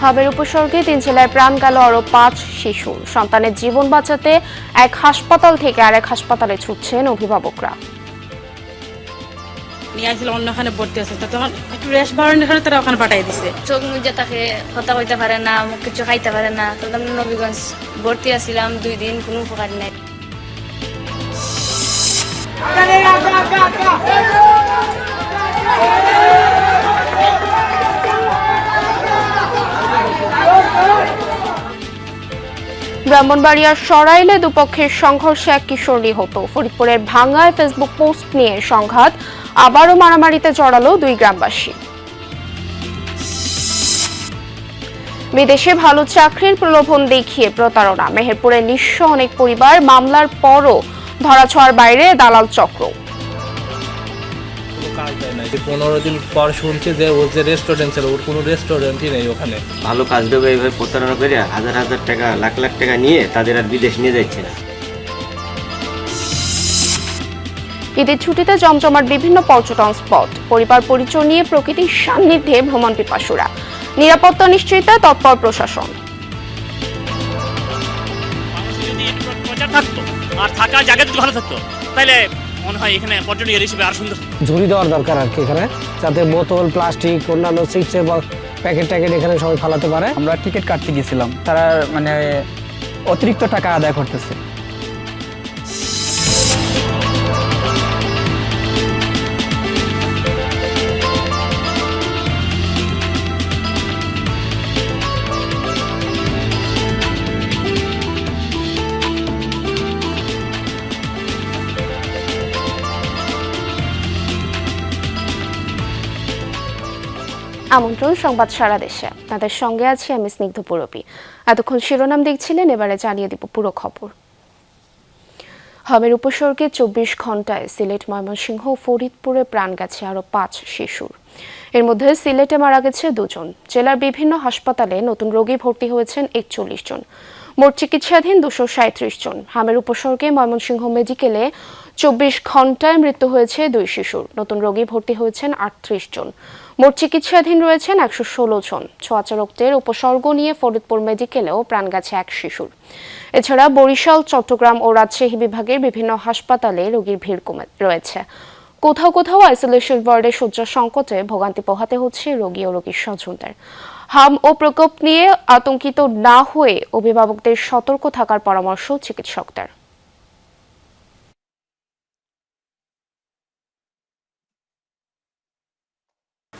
হাবের উপসর্গে 3 জেলায় প্রাণ গেল আরো 5 শিশুর। সন্তানের জীবন বাঁচাতে এক হাসপাতাল থেকে আরেক হাসপাতালে ছুটছেন অভিভাবকরা। নিয়ে আসলে অন্যখানে ভর্তি আছে, তখন একটু রেস্ট বাড়ানোর এখানে তারা ওখানে পাঠিয়ে দিছে। চোখ মুজে তাকে কথা কইতে পারে না, মুখ কিছু খাইতে পারে না। তখন আমরা নবীগঞ্জ ভর্তি আছিলাম 2 দিন, কোনো উপকার নাই। ব্রাহ্মণবাড়িয়ার সরাইলে দুপক্ষের সংঘর্ষে এক কিশোর নিহত। ফরিদপুরের ভাঙ্গায় ফেসবুক পোস্ট নিয়ে সংঘাত, আবারও মারামারিতে জড়ালো 2 গ্রামবাসী। বিদেশে ভালো চাকরির প্রলোভন দেখিয়ে প্রতারণা, মেহেরপুরে নিঃস্ব অনেক পরিবার, মামলার পরও ধরাছোঁয়ার বাইরে দালাল চক্র। 15 দিন পর শুনছি যে ওর যে রেস্টুরেন্ট ছিল, ওর কোনো রেস্টুরেন্টই নেই ওখানে। ভালো কাজ দেবে এইভাবে প্রতারণা করে হাজার হাজার টাকা লাখ লাখ টাকা নিয়ে তাদের আর বিদেশ নিয়ে যাচ্ছে না। ঈদের ছুটিতে জমজমাট বিভিন্ন পর্যটন স্পট, পরিবার পরিচয় নিয়ে প্রকৃতির সান্নিধ্যে ভ্রমণ পিপাসুরা। নিরাপত্তা নিশ্চিতে তৎপর প্রশাসন। আর থাকার জায়গা যদি ভালো থাকতো তাহলে মনে হয় এখানে পর্যটন হিসেবে আর সুন্দর। ঝুড়ি দেওয়ার দরকার আর কি এখানে, যাতে বোতল, প্লাস্টিক, অন্যান্য চিপসের প্যাকেট ট্যাকেট এখানে সবাই ফালাতে পারে। আমরা টিকিট কাটতে গেছিলাম, তারা মানে অতিরিক্ত টাকা আদায় করতেছে। আমন্ত্রণ সংবাদ সারা দেশে, তাদের সঙ্গে আছি আমি স্নিগ্ধ পুরবী। এতক্ষণ শিরোনাম দেখছিলেন, এবারে জানিয়ে দিব পুরো খবর। হাবের উপসর্গে 24 ঘন্টায় সিলেট, ময়মনসিংহ ও ফরিদপুরে প্রাণ গেছে আরো 5 শিশুর। এর মধ্যে সিলেটে মারা গেছে 2 জন। জেলার বিভিন্ন হাসপাতালে নতুন রোগী ভর্তি হয়েছেন 41 জন, মোট চিকিৎসাধীন 237 জন। হামের উপসর্গে ময়মনসিংহ মেডিকেলে 24 ঘন্টায় মৃত্যু হয়েছে 2 শিশুর, নতুন রোগী ভর্তি হয়েছেন 38 জন, মোট চিকিৎসাধীন রয়েছেন 116 জন। ছোঁয়াচে রোগের উপসর্গ নিয়ে ফরিদপুর মেডিকেলেও প্রাণ গেছে 1 শিশুর। এছাড়া বরিশাল, চট্টগ্রাম ও রাজশাহী বিভাগের বিভিন্ন হাসপাতালে রোগীর ভিড় কমে রয়েছে। কোথাও কোথাও আইসোলেশন ওয়ার্ডে শয্যা সংকটে ভোগান্তি পোহাতে হচ্ছে রোগী ও রোগীর স্বজনদের। হাম ও প্রকোপ নিয়ে আতঙ্কিত না হয়ে অভিভাবকদের সতর্ক থাকার পরামর্শ চিকিৎসকদের।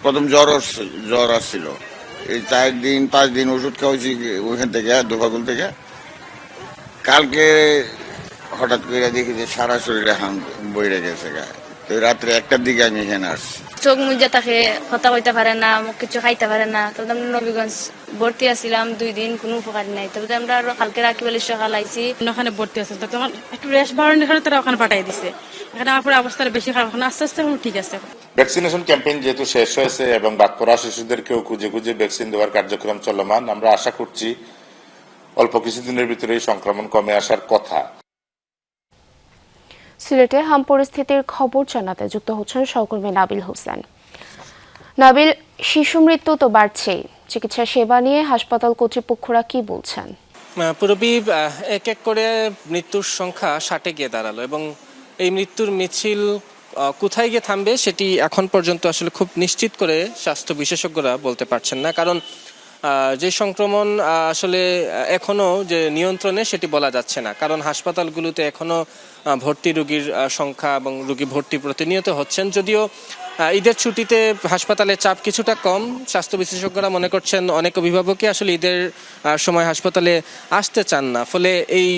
প্রথম জ্বর আসছিল, এই 4 দিন 5 দিন ওষুধ খাওয়াইছি ওইখান থেকে দোকাগুল থেকে। কালকে হঠাৎ করে দেখি যে সারা শরীরে হাম বইরে গেছে গায়ে। তো রাত্রে 1টার দিকে আমি এখানে আসছি। চোখ মুজে তাকে কথা কইতে পারে না, মুখ কিছু খাইতে পারে না। তখন আমরা নবীগঞ্জ ভর্তি আছিলাম 2 দিন, কোনো উপকার নাই। তবে আমরা আরো কালকে রাখি বলে সকাল আইছি, অন্যখানে ভর্তি আছে, তখন একটু রেস্ট বাড়ানোর এখানে তারা ওখানে পাঠিয়ে দিছে। এখানে আমার অবস্থাটা বেশি খারাপ, এখন আস্তে আস্তে এখন ঠিক আছে। ভ্যাকসিনেশন ক্যাম্পেইন যেহেতু শেষ হয়েছে এবং বাদ পড়া শিশুদেরকেও খুঁজে খুঁজে ভ্যাকসিন দেওয়ার কার্যক্রম চলমান, আমরা আশা করছি অল্প কিছুদিনের ভিতরেই সংক্রমণ কমে আসার কথা। সিলেটে হাম পরিস্থিতির খবর জানাতে যুক্ত হচ্ছেন সহকর্মী নাবিল হোসেন। নাবিল, শিশু মৃত্যু তো বাড়ছেই, চিকিৎসা সেবা নিয়ে হাসপাতাল কর্তৃপক্ষরা কি বলছেন? পুরবী, এক এক করে মৃত্যুর সংখ্যা 60-এ গিয়ে দাঁড়ালো এবং এই মৃত্যুর মিছিল কোথায় গিয়ে থামবে সেটি এখন পর্যন্ত আসলে খুব নিশ্চিত করে স্বাস্থ্য বিশেষজ্ঞরা বলতে পারছেন না। কারণ যে সংক্রমণ আসলে এখনো যে নিয়ন্ত্রণে সেটি বলা যাচ্ছে না, কারণ হাসপাতালগুলোতে এখনো ভর্তি রোগীর সংখ্যা এবং রোগী ভর্তি প্রতিনিয়ত হচ্ছেন। যদিও ঈদের ছুটিতে হাসপাতালের চাপ কিছুটা কম, স্বাস্থ্য বিশেষজ্ঞরা মনে করছেন অনেক অভিভাবকই আসলে ঈদের সময় হাসপাতালে আসতে চান না। ফলে এই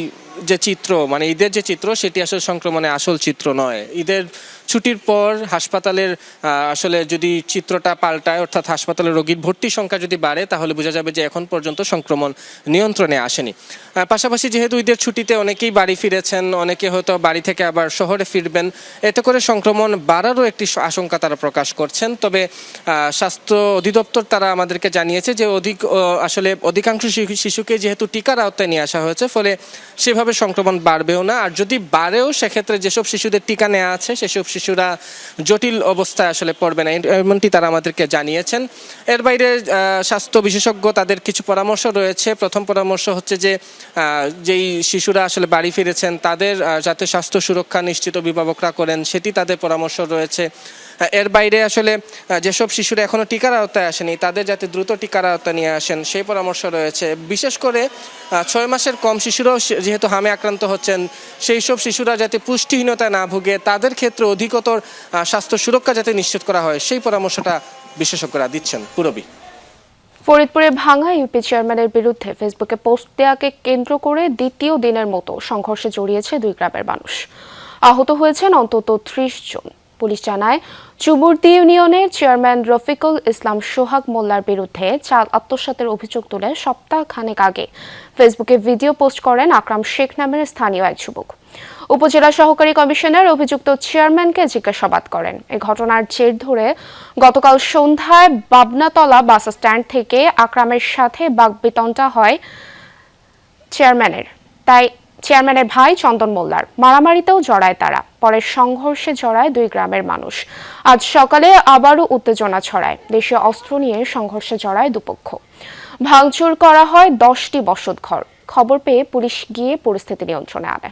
যে চিত্র, মানে ঈদের যে চিত্র, সেটি আসলে সংক্রমণের আসল চিত্র নয়। ঈদের ছুটির পর হাসপাতালের আসলে যদি চিত্রটা পাল্টায়, অর্থাৎ হাসপাতালের রোগীর ভর্তির সংখ্যা যদি বাড়ে, তাহলে বোঝা যাবে যে এখন পর্যন্ত সংক্রমণ নিয়ন্ত্রণে আসেনি। পাশাপাশি যেহেতু ঈদের ছুটিতে অনেকেই বাড়ি ফিরেছেন, অনেকে হয়তো হয়তো বাড়ি থেকে আবার শহরে ফিরবেন। এতে করে সংক্রমণ বাড়ারও একটি আশঙ্কা তারা প্রকাশ করছেন। তবে স্বাস্থ্য অধিদপ্তর তারা আমাদেরকে জানিয়েছে যে আসলে অধিকাংশ শিশুকে যেহেতু টিকার আওতায় নিয়ে আসা হয়েছে, ফলে সেভাবে সংক্রমণ বাড়বেও না। আর যদি বাড়েও সেক্ষেত্রে যেসব শিশুদের টিকা নেওয়া আছে সেসব শিশুরা জটিল অবস্থায় আসলে পড়বে না, এমনটি তারা আমাদেরকে জানিয়েছেন। এর বাইরে স্বাস্থ্য বিশেষজ্ঞ তাদের কিছু পরামর্শ রয়েছে। প্রথম পরামর্শ হচ্ছে যে যেই শিশুরা আসলে বাড়ি ফিরেছেন তাদের যাতে স্বাস্থ্য সুরক্ষা নিশ্চিত অভিভাবকরা করেন সেটি তাদের পরামর্শ রয়েছে। এর বাইরে আসলে যেসব শিশুরা এখনো টিকার আওতায় আসেনি তাদের যাতে দ্রুত টিকার আওতায় নিয়ে আসেন সেই পরামর্শ রয়েছে। বিশেষ করে 6 মাসের কম শিশুরাও যেহেতু হামে আক্রান্ত হচ্ছেন, সেই সব শিশুরা যাতে পুষ্টিহীনতায় না ভুগে তাদের ক্ষেত্রে অধিকতর স্বাস্থ্য সুরক্ষা যাতে নিশ্চিত করা হয় সেই পরামর্শটা বিশেষজ্ঞরা দিচ্ছেন। পুরবী। ফরিদপুরে ভাঙ্গা ইউপি চেয়ারম্যানের বিরুদ্ধে ফেসবুকে পোস্ট দেওয়াকে কেন্দ্র করে দ্বিতীয় দিনের মতো সংঘর্ষে জড়িয়েছে 2 গ্রামের মানুষ। আহত হয়েছেন অন্তত 30 জন। পুলিশ জানায়, চুবুরদি ইউনিয়নের চেয়ারম্যান রফিকুল ইসলাম সোহাগ মোল্লার বিরুদ্ধে চাল আত্মসাতের অভিযোগ তুলে সপ্তাহখানেক আগে ফেসবুকে ভিডিও পোস্ট করেন আকরাম শেখ নামের স্থানীয় এক যুবক। উপজেলা সহকারী কমিশনার অভিযুক্ত চেয়ারম্যানকে জিজ্ঞাসাবাদ করেন। এই ঘটনার জের ধরে গতকাল সন্ধ্যায় বাবনাতলা বাস স্ট্যান্ড থেকে আকরামের সাথে বাকবিতণ্ডা হয় চেয়ারম্যানের ভাই চন্দন মোল্লার। মারামারিতেও জড়ায় তারা। পরে সংঘর্ষে জড়ায় 2 গ্রামের মানুষ। আজ সকালে আবারও উত্তেজনা ছড়ায়। দেশীয় অস্ত্র নিয়ে সংঘর্ষে জড়ায় দুপক্ষ। ভাঙচুর করা হয় 10টি বসতঘর। খবর পেয়ে পুলিশ গিয়ে পরিস্থিতি নিয়ন্ত্রণে আনে।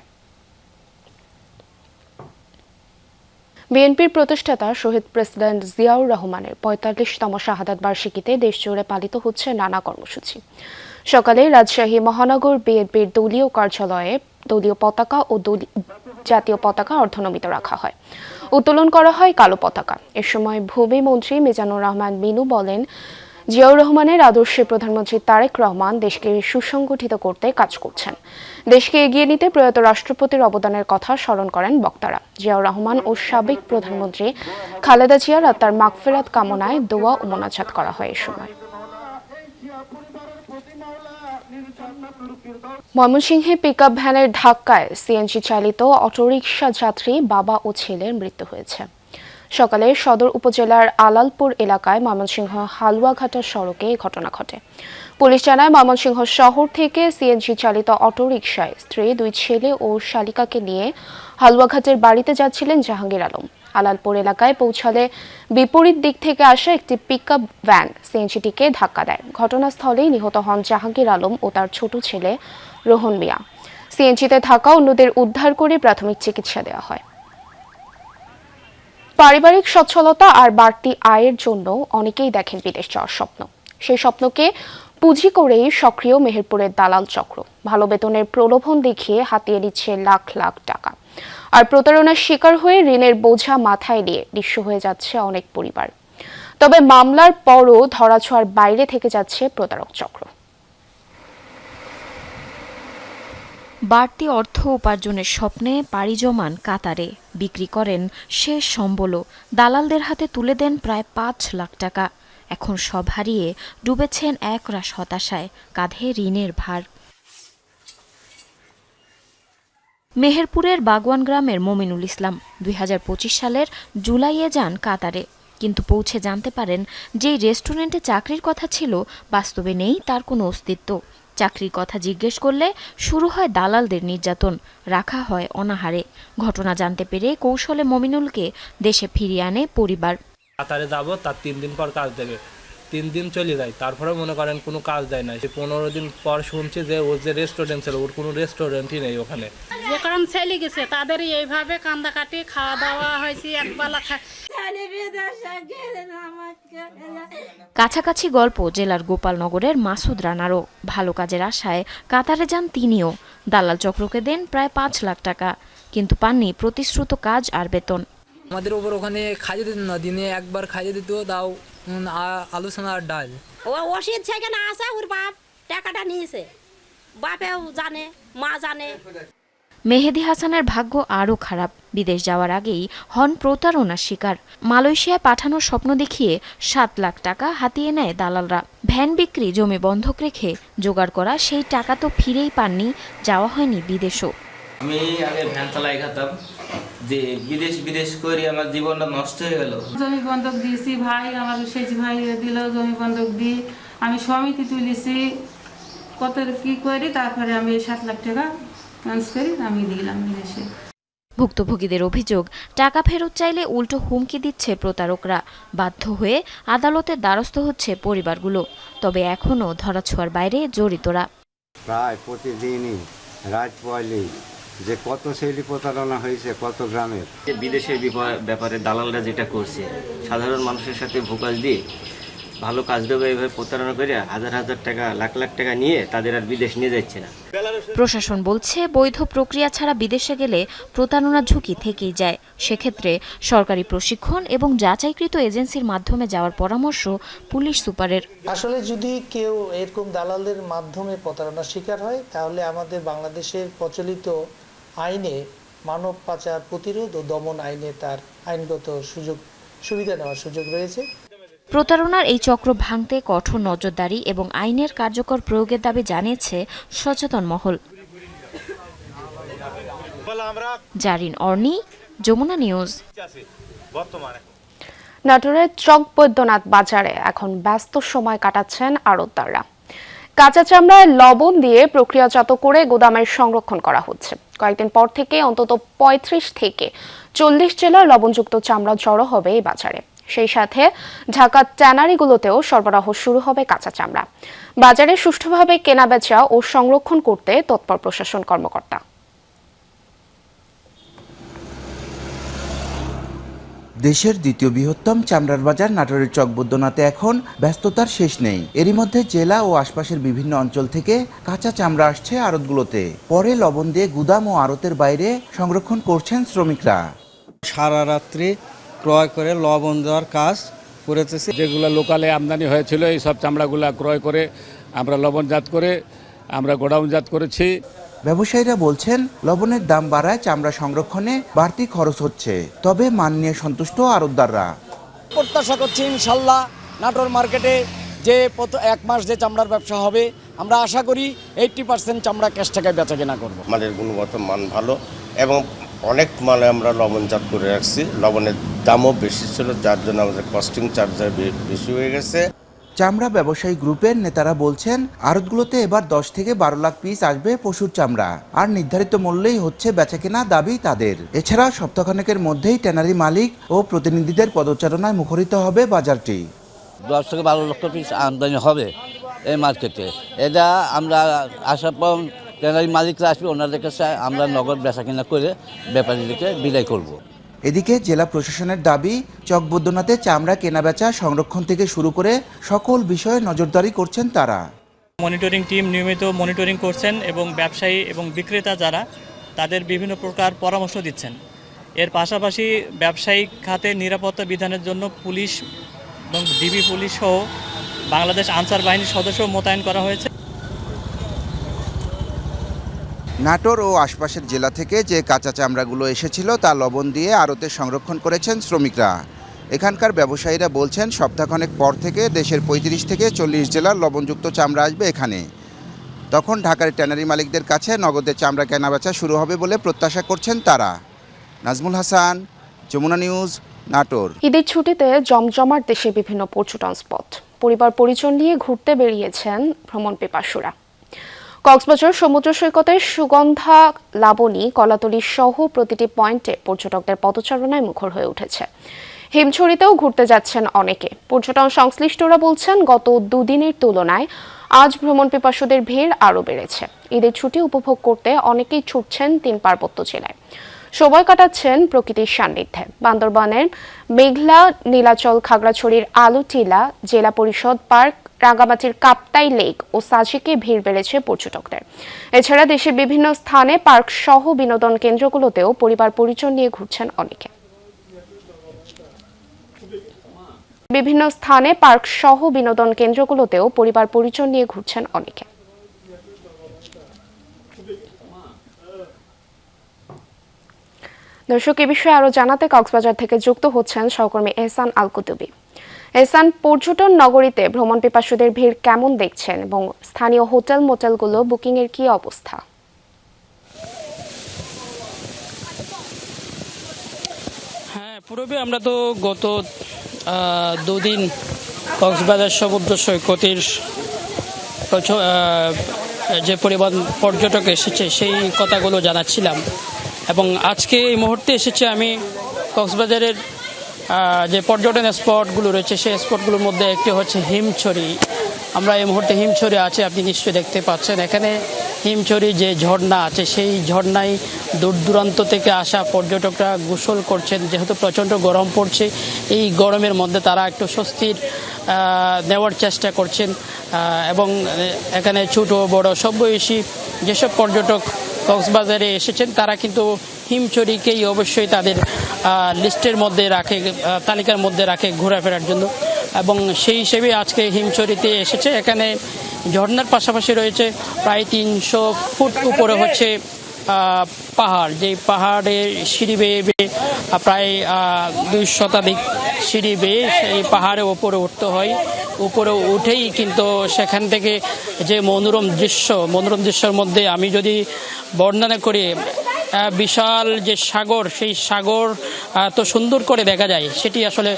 বিএনপির প্রতিষ্ঠাতা শহীদ প্রেসিডেন্ট জিয়াউর রহমানের 45তম শাহাদাত বার্ষিকীতে দেশজুড়ে পালিত হচ্ছে নানা কর্মসূচি। সকালে রাজশাহী মহানগর বিএনপির দলীয় কার্যালয়ে দলীয় পতাকা ও জাতীয় পতাকা অর্ধনমিত রাখা হয়। উত্তোলন করা হয় কালো পতাকা। এ সময় ভূমি মন্ত্রী মিজানুর রহমান মিনু বলেন, জিয়াউর রহমানের আদর্শে প্রধানমন্ত্রী তারেক রহমান দেশকে সুসংগঠিত করতে কাজ করছেন। দেশকে এগিয়ে নিতে প্রয়াত রাষ্ট্রপতির অবদানের কথা স্মরণ করেন বক্তারা। জিয়াউর রহমান ও সাবেক প্রধানমন্ত্রী খালেদা জিয়ার আত্মার মাগফিরাত কামনায় দোয়া ও মোনাজাত করা হয় এ সময়। ময়মনসিংহে পিকআপ ভ্যানের ধাক্কায় সিএনজি চালিত অটোরিকশা যাত্রী বাবা ও ছেলের মৃত্যু হয়েছে। সকালে সদর উপজেলার আলালপুর এলাকায় ময়মনসিংহ হালুয়াঘাটা সড়কে এই ঘটনা ঘটে। পুলিশ জানায়, ময়মনসিংহ শহর থেকে সিএনজি চালিত অটোরিকশায় স্ত্রী, 2 ছেলে ও শালিকাকে নিয়ে হালুয়াঘাটের বাড়িতে যাচ্ছিলেন জাহাঙ্গীর আলম। আলালপুর এলাকায় পৌঁছালে বিপরীত দিক থেকে আসা একটি পিকআপ ভ্যান সিএনজিটিকে ধাক্কা দেয়। ঘটনাস্থলেই নিহত হন জাহাঙ্গীর আলম ও তার ছোট ছেলে রোহন মিয়া। সিএনজিতে থাকা অন্যদের উদ্ধার করে প্রাথমিক চিকিৎসা দেওয়া হয়। পারিবারিক সচ্ছলতা আর বাড়তি আয়ের জন্য অনেকেই দেখেন বিদেশ যাওয়ার স্বপ্ন। সেই স্বপ্নকে পুঁজি করেই সক্রিয় মেহেরপুরের দালাল চক্র ভালো বেতনের প্রলোভন দেখিয়ে হাতিয়ে নিচ্ছে লাখ লাখ টাকা। আর প্রতারণার শিকার হয়ে ঋণের বোঝা মাথায় নিয়ে নিঃস্ব হয়ে যাচ্ছে অনেক পরিবার। তবে মামলার পরও ধরাছোঁয়ার বাইরে থেকে যাচ্ছে প্রতারক চক্র। বাড়তি অর্থ উপার্জনের স্বপ্নে পাড়ি জমান কাতারে, বিক্রি করেন শেষ সম্বলও। দালালদের হাতে তুলে দেন প্রায় 5 লাখ টাকা। এখন সব হারিয়ে ডুবেছেন একরাশ হতাশায়, কাঁধে ঋণের ভার। মেহেরপুরের বাগওয়ান গ্রামের মমিনুল ইসলাম 2025 সালের জুলাইয়ে যান কাতারে, কিন্তু পৌঁছে জানতে পারেন যেই রেস্টুরেন্টে চাকরির কথা ছিল বাস্তবে নেই তার কোনো অস্তিত্ব। চাকরির কথা জিজ্ঞেস করলে শুরু হয় দালালদের নির্যাতন, রাখা হয় অনাহারে। ঘটনা জানতে পেরে কৌশলে মমিনুলকে দেশে ফিরিয়ে আনে পরিবার। কাতারে যাব, তার 3 দিন পর কাজ দেবে। 3 দিন চলে যায়, তারপরে মনে করেন কোনো কাজ দেয় না। 15 দিন পর শুনছি যে ওর যে রেস্টুরেন্ট ছিল ওর কোনো রেস্টুরেন্টই নেই ওখানে। যে কারণ ছেলে গেছে তাদের এইভাবে কান্দাকাটি খাওয়া দাওয়া হয়েছে একবেলা। কাছাকাছি গল্প জেলার গোপালনগরের মাসুদ রানারও। ভালো কাজের আশায় কাতারে যান তিনিও। দালাল চক্রকে দেন প্রায় 5 লাখ টাকা, কিন্তু পাননি প্রতিশ্রুত কাজ আর বেতন। আমাদের উপর ওখানে খাইয়ে দিত না, দিনে একবার খাইয়ে দিত, দাও আলোচনা আর ডাল। ও ওষুধ সেখানে আসে, ওর বাপ টাকাটা নিয়েছে, বাপেও জানে, মা জানে। মেহেদি হাসানের ভাগ্য আরও খারাপ। বিদেশ যাওয়ার আগেই হন প্রতারণার শিকার। মালয়েশিয়ায় পাঠানোর স্বপ্ন দেখিয়ে 7 লাখ টাকা হাতিয়ে নেয় দালালরা। ভ্যান বিক্রি, জমি বন্ধক রেখে জোগাড় করা সেই টাকা তো ফিরেই পাননি, যাওয়া হয়নি বিদেশও। আমি আগে ভ্যান চালাই খাতাম, যে বিদেশ করে আমার জীবনটা নষ্ট হয়ে গেল। জমি বন্ধক দিয়েছি, ভাই আমার সেচ ভাই দিল জমি বন্ধক দিয়ে, আমি সমিতি তুলেছি, কত কি করি, তারপরে আমি 7 লাখ টাকা ম্যানেজ করি আমি দিলাম বিদেশে। ভুক্তভোগীদের অভিযোগ, টাকা ফেরত চাইলে উল্টো হুমকি দিচ্ছে প্রতারকরা। বাধ্য হয়ে আদালতের দ্বারস্থ হচ্ছে পরিবারগুলো। তবে এখনও ধরাছোঁয়ার বাইরে জড়িতরা। প্রায় প্রতিদিনই রাত পয়লেই যে কত শৈলী প্রতারণা হয়েছে কত গ্রামের। বিদেশের ব্যাপারে দালালরা যেটা করছে, সাধারণ মানুষের সাথে ভোকাস দিয়ে ভালো কাজ দেবে এভাবে প্রতারণা করে হাজার টাকা লাখ টাকা নিয়ে তাদের আর বিদেশ নিয়ে যাচ্ছে না। প্রশাসন বলছে, বৈধ প্রক্রিয়া ছাড়া বিদেশে গেলে প্রতারণার ঝুঁকি থেকেই যায়। সেক্ষেত্রে সরকারি প্রশিক্ষণ এবং যাচাইকৃত এজেন্সির মাধ্যমে যাওয়ার পরামর্শ পুলিশ সুপারের। আসলে যদি কেউ এরকম দালালদের মাধ্যমে প্রতারণার শিকার হয়, তাহলে আমাদের বাংলাদেশের প্রচলিত আইনে মানব পাচার প্রতিরোধ ও দমন আইনে তার আইনগত সুবিধা নেওয়ার সুযোগ রয়েছে। প্রতারণার এই চক্র ভাঙতে কঠোর নজরদারি এবং আইনের কার্যকর প্রয়োগের দাবি জানিয়েছে সচেতন মহল। জারিন অর্নি, যমুনা নিউজ। নাটোরের চকবৈদ্যনাথ বাজারে এখন ব্যস্ত সময় কাটাচ্ছেন আড়তদাররা। কাঁচা চামড়ায় লবণ দিয়ে প্রক্রিয়াজাত করে গুদামে সংরক্ষণ করা হচ্ছে। কয়েকদিন পর থেকে অন্তত 35 থেকে 40 জেলার লবণযুক্ত চামড়া জড়ো হবে এই বাজারে। সেই সাথে ঢাকার ট্যানারিগুলোতেও সরবরাহ শুরু হবে কাঁচা চামড়া। বাজারে সুষ্ঠুভাবে কেনাবেচা ও সংরক্ষণ করতে তৎপর প্রশাসন কর্মকর্তা। দেশের দ্বিতীয় বৃহত্তম চামড়ার বাজার নাটোরের চকবৈদ্যনাথে এখন ব্যস্ততার শেষ নেই। এরই মধ্যে জেলা ও আশপাশের বিভিন্ন অঞ্চল থেকে কাঁচা চামড়া আসছে আড়তগুলোতে। পরে লবণ দিয়ে গুদাম ও আড়তের বাইরে সংরক্ষণ করছেন শ্রমিকরা। সারা রাত্রি ক্রয় করে লবণ দেওয়ার কাজ করেতেছি। যেগুলো লোকালে আমদানি হয়েছিল এই সব চামড়াগুলো ক্রয় করে আমরা লবণজাত করে আমরা গোডাউনজাত করেছি। ব্যবসায়ীরা বলছেন, লবণের দাম বাড়ায় চামড়া সংরক্ষণে বাড়তি খরচ হচ্ছে, তবে মান নিয়ে সন্তুষ্ট আড়তদাররা। প্রত্যাশা করছি ইনশাল্লাহ নাটোর মার্কেটে যে 1 মাস যে চামড়ার ব্যবসা হবে, আমরা আশা করি 80% চামড়া ক্যাশ টাকায় বেচা কেনা করবো। মালের গুণগত মান ভালো এবং অনেক মালে আমরা লবণজাত করে রাখছি। লবণের দামও বেশি ছিল, যার জন্য আমাদের কস্টিং চার্জ বেশি হয়ে গেছে। চামড়া ব্যবসায়ী গ্রুপের নেতারা বলছেন, আড়তগুলোতে এবার 10 থেকে 12 লাখ পিস আসবে পশুর চামড়া, আর নির্ধারিত মূল্যেই হচ্ছে বেচাকেনা দাবি তাদের। এছাড়া সপ্তাহখানেকের মধ্যেই ট্যানারি মালিক ও প্রতিনিধিদের পদচারণায় মুখরিত হবে বাজারটি। 10 থেকে 12 লক্ষ পিস আমদানি হবে এই মার্কেটে। এটা আমরা আসার পর ট্যানারি মালিকরা আসবে, ওনাদের কাছে আমরা নগদ বেচাকেনা করে ব্যাপারীদেরকে বিদায় করব। এদিকে জেলা প্রশাসনের দাবি, চকবৈদ্যনাথে চামড়া কেনাবেচা সংরক্ষণ থেকে শুরু করে সকল বিষয়ে নজরদারি করছেন তারা। মনিটরিং টিম নিয়মিত মনিটরিং করছেন এবং ব্যবসায়ী এবং বিক্রেতা যারা তাদের বিভিন্ন প্রকার পরামর্শ দিচ্ছেন। এর পাশাপাশি ব্যবসায়িক খাতে নিরাপত্তা বিধানের জন্য পুলিশ এবং ডিবি পুলিশ সহ বাংলাদেশ আনসার বাহিনীর সদস্য মোতায়েন করা হয়েছে। নাটোর ও আশপাশের জেলা থেকে যে কাঁচা চামড়াগুলো এসেছিল তা লবণ দিয়ে আড়তে সংরক্ষণ করেছেন শ্রমিকরা। এখানকার ব্যবসায়ীরা বলছেন, সপ্তাহখানেক পর থেকে দেশের 35 থেকে 40 জেলার লবণযুক্ত চামড়া আসবে এখানে। তখন ঢাকার ট্যানারি মালিকদের কাছে নগদে চামড়া কেনাবেচা শুরু হবে বলে প্রত্যাশা করছেন তারা। নাজমুল হাসান, যমুনা নিউজ, নাটোর। ঈদের ছুটিতে জমজমাট দেশে বিভিন্ন পর্যটন স্পট, পরিবার পরিজন নিয়ে ঘুরতে বেরিয়েছেন ভ্রমণ পিপাসুরা। কক্সবাজার সমুদ্র সৈকতের সুগন্ধা, লাবণী, কলাতলী সহ প্রতিটি পয়েন্টে পর্যটকদের পদচারণায় মুখর হয়ে উঠেছে। হিমছড়িতেও ঘুরতে যাচ্ছেন অনেকে। পর্যটন সংশ্লিষ্টরা বলছেন, গত 2 দিনের তুলনায় আজ ভ্রমণ পিপাসুদের ভিড় আরও বেড়েছে। ঈদের ছুটি উপভোগ করতে অনেকেই ছুটছেন 3 পার্বত্য জেলায়। সময় কাটাচ্ছেন প্রকৃতির সান্নিধ্যে। বান্দরবানের মেঘলা, নীলাচল, খাগড়াছড়ির আলুটিলা, জেলা পরিষদ পার্ক, রাঙ্গামাটির কাপ্তাই লেক ও সাজিকে ভিড় বেড়েছে পর্যটকদের। এছাড়া দেশের বিভিন্ন স্থানে পার্ক সহ বিনোদন কেন্দ্রগুলোতেও পরিবার পরিজন নিয়ে ঘুরছেন অনেকে। বিভিন্ন স্থানে পার্ক সহ বিনোদন কেন্দ্রগুলোতেও পরিবার পরিজন নিয়ে ঘুরছেন অনেকে। দর্শক, এ বিষয়ে আরো জানাতে কক্সবাজার থেকে যুক্ত হচ্ছেন সহকর্মী এহসান আল কুতুবি। এহসান, পর্যটন নগরীতে ভ্রমণ পিপাসুদের ভিড় কেমন দেখছেন এবং স্থানীয় হোটেল মোটেলগুলো বুকিং এর কি অবস্থা? পূর্বে আমরা তো গত দুদিন কক্সবাজার সমুদ্র সৈকতের যে পরিমাণ পর্যটক এসেছে সেই কথাগুলো জানাচ্ছিলাম, এবং আজকে এই মুহূর্তে এসেছে আমি কক্সবাজারের যে পর্যটন স্পটগুলো রয়েছে সেই স্পটগুলোর মধ্যে একটি হচ্ছে হিমছড়ি। আমরা এই মুহূর্তে হিমছড়ি আছে, আপনি নিশ্চয়ই দেখতে পাচ্ছেন। এখানে হিমছড়ি যে ঝর্ণা আছে সেই ঝর্ণায় দূর দূরান্ত থেকে আসা পর্যটকরা গোসল করছেন। যেহেতু প্রচণ্ড গরম পড়ছে, এই গরমের মধ্যে তারা একটু স্বস্তির নেওয়ার চেষ্টা করছেন, এবং এখানে ছোট বড় সব বয়সী যেসব পর্যটক কক্সবাজারে এসেছেন তারা কিন্তু হিমছড়িকেই অবশ্যই তাদের লিস্টের মধ্যে রাখে, তালিকার মধ্যে রাখে ঘোরাফেরার জন্য, এবং সেই হিসেবে আজকে হিমছড়িতে এসেছে। এখানে ঝর্ণার পাশাপাশি রয়েছে প্রায় 300 ফুট উপরে হচ্ছে পাহাড়, যেই পাহাড়ে সিঁড়ি বেয়ে প্রায় 200 শতাধিক সিঁড়ি বেয়ে সেই পাহাড়ে উপরে উঠতে হয়। উপরে উঠেই কিন্তু সেখান থেকে যে মনোরম দৃশ্যের মধ্যে আমি যদি বর্ণনা করি, বিশাল যে সাগর, সেই সাগর তো সুন্দর করে দেখা যায়, সেটি আসলে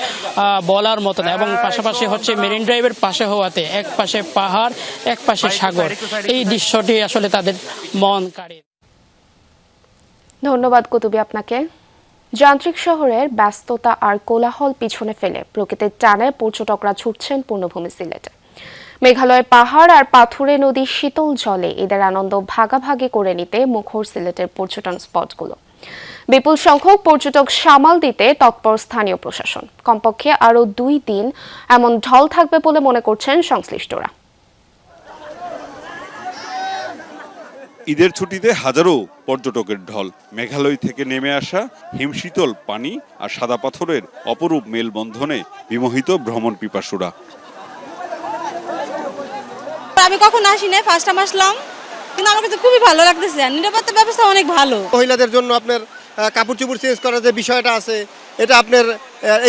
বলার মতো না। এবং পাশাপাশি হচ্ছে মেরিন ড্রাইভের পাশে হওয়াতে এক পাশে পাহাড় এক পাশে সাগর, এই দৃশ্যটি আসলে তাদের মন কাড়ে। ধন্যবাদ কুতুবী আপনাকে। যান্ত্রিক শহরের ব্যস্ততা আর কোলাহল পিছনে ফেলে প্রকৃতির টানে পর্যটকরা ছুটছেন পূর্ণভূমি সিলেটে। মেঘালয়ের পাহাড় আর পাথুরে নদীর শীতল জলে এদের আনন্দ ভাগাভাগি করে নিতে মুখর সিলেটের পর্যটন স্পটগুলো। বিপুল সংখ্যক পর্যটক সামাল দিতে তৎপর স্থানীয় প্রশাসন। কমপক্ষে আরও 2 দিন এমন ঢল থাকবে বলে মনে করছেন সংশ্লিষ্টরা। ঈদের ছুটিতে হাজারো পর্যটকের ঢল। মেঘালয় থেকে নেমে আসা হিমশীতল পানি আর সাদা পাথরের অপরূপ মেলবন্ধনে বিমোহিত ভ্রমণ পিপাসুরা। আমি কখন আসি না, ফার্স্ট টাইম আসলাম, কিন্তু আমার কাছে খুবই ভালো লাগতেছে। নিরাপত্তা ব্যবস্থা অনেক ভালো। মহিলাদের জন্য আপনার কাপড় চোপড় চেঞ্জ করার যে বিষয়টা আছে এটা আপনার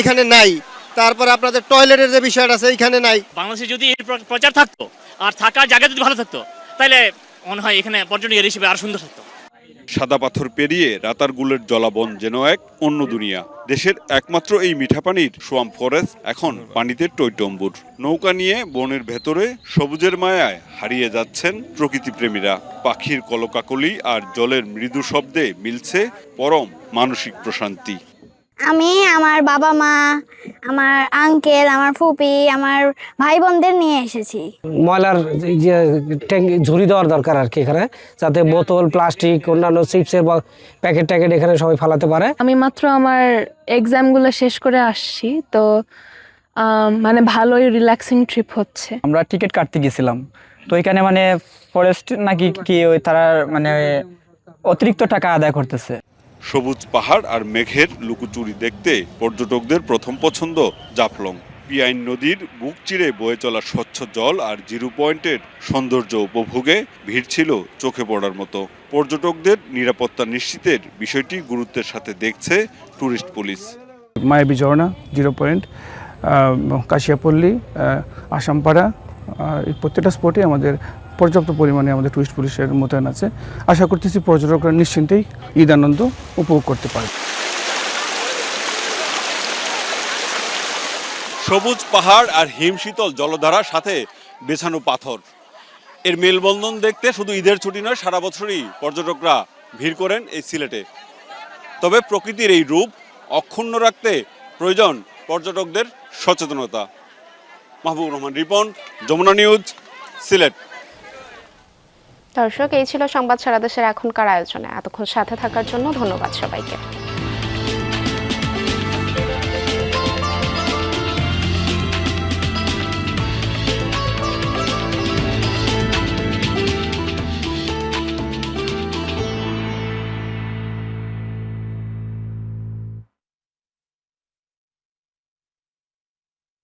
এখানে নাই। তারপরে আপনাদের টয়লেটের যে বিষয়টা আছে এখানে নাই। বাংলাদেশে যদি এই প্রচার থাকতো আর থাকার জায়গা যদি ভালো থাকতো তাহলে মনে হয় এখানে পর্যটন হিসেবে আরো সুন্দর থাকতো। সাদা পাথর পেরিয়ে রাতারগুলের জলাবন যেন এক অন্য দুনিয়া। দেশের একমাত্র এই মিঠা পানির সোয়াম ফরেস্ট এখন পানিতে টইটম্বুর। নৌকা নিয়ে বনের ভেতরে সবুজের মায়ায় হারিয়ে যাচ্ছেন প্রকৃতিপ্রেমীরা। পাখির কলকাকলি আর জলের মৃদু শব্দে মিলছে পরম মানসিক প্রশান্তি। আমি আমার বাবা মা, আমার আঙ্কেল, আমার ফুপি, আমার ভাই বোনদের নিয়ে এসেছি। ময়লার যে ঝুড়ি দেওয়ার দরকার আর কি এখানে, যাতে বোতল প্লাস্টিক অন্যান্য চিপসের বা প্যাকেট ট্যাকেট এখানে সবাই ফালাতে পারে। আমি মাত্র আমার এক্সামগুলো শেষ করে আসছি, তো মানে ভালোই রিল্যাক্সিং ট্রিপ হচ্ছে। আমরা টিকিট কাটতে গেছিলাম, তো এখানে মানে ফরেস্ট নাকি কি ওই তারা মানে অতিরিক্ত টাকা আদায় করতেছে। সবুজ পাহাড় আর মেঘের লুকোচুরি দেখতে পর্যটকদের প্রথম পছন্দ জাফলং। পিয়াইন নদীর বুক চিরে বয়ে চলা স্বচ্ছ জল আর জিরো পয়েন্টের সৌন্দর্য উপভোগে ভিড় ছিল চোখে পড়ার মতো। পর্যটকদের নিরাপত্তা নিশ্চিতের বিষয়টি গুরুত্বের সাথে দেখছে ট্যুরিস্ট পুলিশ। মায়াবী ঝর্ণা, জিরো পয়েন্ট, কাশিয়াপল্লী, আসামপাড়া, এই প্রত্যেকটা স্পটে আমাদের পর্যাপ্ত পরিমাণে আমাদের টুরিস্ট পুলিশের মোতায়েন আছে। আশা করতেছি পর্যটকরা নিশ্চিন্তেই ঈদ আনন্দ উপভোগ করতে পারে। সবুজ পাহাড় আর হিমশীতল জলধারার সাথে বেছানো পাথর, এর মেলবন্ধন দেখতে শুধু ঈদের ছুটি নয়, সারা বছরই পর্যটকরা ভিড় করেন এই সিলেটে। তবে প্রকৃতির এই রূপ অক্ষুণ্ণ রাখতে প্রয়োজন পর্যটকদের সচেতনতা। মাহবুব রহমান রিপন, যমুনা নিউজ, সিলেট। দর্শক, এই ছিল সংবাদ সারা দেশের এখনকার আয়োজনে। এতক্ষণ সাথে থাকার জন্য ধন্যবাদ সবাইকে।